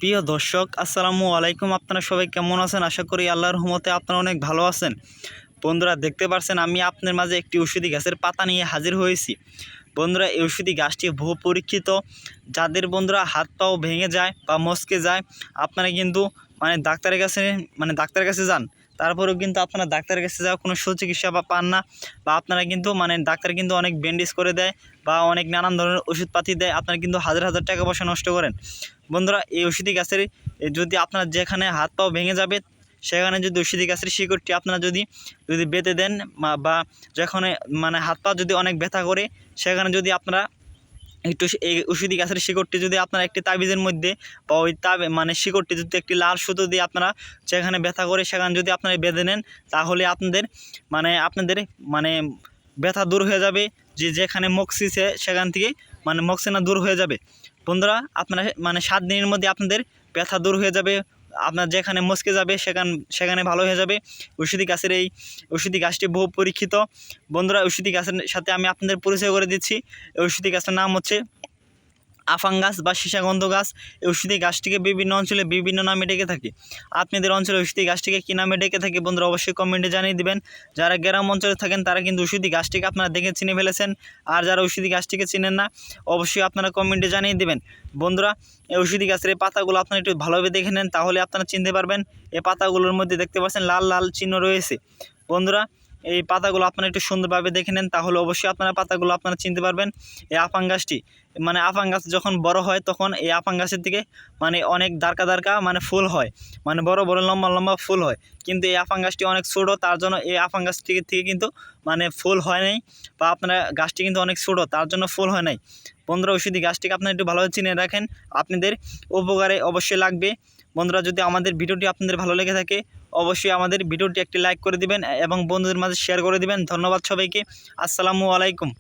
প্রিয় দর্শক আসসালামু আলাইকুম। আপনারা সবাই কেমন আছেন? আশা করি আল্লাহর রহমতে আপনারা অনেক ভালো আছেন। বন্ধুরা দেখতে পাচ্ছেন আমি আপনার মাঝে একটি ঔষধি গাছের পাতা নিয়ে হাজির হয়েছি। বন্ধুরা এই ঔষধি গাছটি বহু পরীক্ষিত। যাদের বন্ধুরা হাত পাও ভেঙে যায় বা মচকে যায়, আপনারা কিন্তু ডাক্তারের কাছে যান, তারপরেও কিন্তু আপনারা ডাক্তারের কাছে যাওয়া কোনো সুচিকিৎসা পান না, বা আপনারা কিন্তু ডাক্তার কিন্তু অনেক ব্যান্ডেজ করে দেয় বা অনেক নানান ধরনের ওষুধপাতি দেয়, আপনারা কিন্তু হাজার হাজার টাকা পয়সা নষ্ট করেন। বন্ধুরা এই ঔষধি গাছের যদি আপনার যেখানে হাত পাও ভেঙে যাবে সেখানে যদি ঔষধি গাছের শিকড়টি আপনারা যদি বেঁধে দেন, বা যেখানে হাত পা যদি অনেক ব্যথা করে সেখানে যদি আপনারা একটু এই ঔষধি গাছের শিকড়টি যদি আপনারা একটি তাবিজের মধ্যে বা ওই শিকড়টি যদি একটি লাল সুতো দিয়ে আপনারা যেখানে ব্যথা করে সেখানে যদি আপনারা বেঁধে নেন, তাহলে আপনাদের ব্যথা দূর হয়ে যাবে। যেখানে মকসিছে সেখান থেকে মকসিনা দূর হয়ে যাবে। বন্ধুরা আপনারা 7 দিনের মধ্যে আপনাদের ব্যথা দূর হয়ে যাবে। আপনার যেখানে মচকে যাবে সেখানে ভালো হয়ে যাবে। এই ঔষধি গাছটি বহু পরীক্ষিত। বন্ধুরা ঔষধি গাছের সাথে আমি আপনাদের পরিচয় করে দিচ্ছি। এই ঔষধি গাছের নাম হচ্ছে আফাং গাছ বা সীসাগন্ধ গাছ। এই ঔষধি গাছটিকে বিভিন্ন অঞ্চলে বিভিন্ন নামে ডেকে থাকে। আপনাদের অঞ্চলে ঔষধি গাছটিকে কী নামে ডেকে থাকে বন্ধুরা অবশ্যই কমেন্টে জানিয়ে দিবেন। যারা গ্রাম অঞ্চলে থাকেন তারা কিন্তু ঔষধি গাছটিকে আপনারা দেখে চিনে ফেলেছেন, আর যারা ঔষধি গাছটিকে চিনেন না অবশ্যই আপনারা কমেন্টে জানিয়ে দিবেন। বন্ধুরা এই ঔষধি গাছের এই পাতাগুলো আপনারা একটু ভালোভাবে দেখে নেন, তাহলে আপনারা চিনতে পারবেন। এই পাতাগুলোর মধ্যে দেখতে পাচ্ছেন লাল লাল চিহ্ন রয়েছে। বন্ধুরা এই পাতাগুলো আপনারা একটু সুন্দরভাবে দেখে নেন, তাহলে অবশ্যই পাতাগুলো আপনারা চিনতে পারবেন। এই আফাং গাছটি আফাং গাছ যখন বড় হয় তখন এই আফাং গাছের থেকে অনেক দারকা দারকা ফুল হয়, বড় বড় লম্বা লম্বা ফুল হয়। কিন্তু এই আফাং গাছটি অনেক ছোটো, তার জন্য এই আফাং গাছটি থেকে কিন্তু ফুল হয় নাই, বা আপনারা গাছটি কিন্তু অনেক ছোটো তার জন্য ফুল হয় নাই। বন্ধুরা ঔষধি গাছটিকে আপনারা একটু ভালোভাবে চিনে রাখেন, আপনাদের উপকারে অবশ্যই লাগবে। বন্ধুরা যদি আমাদের ভিডিওটি আপনাদের ভালো লেগে থাকে অবশ্যই আমাদের ভিডিওটি একটি লাইক করে দিবেন এবং বন্ধুদের মাঝে শেয়ার করে দিবেন। ধন্যবাদ সবাইকে। আসসালামু আলাইকুম।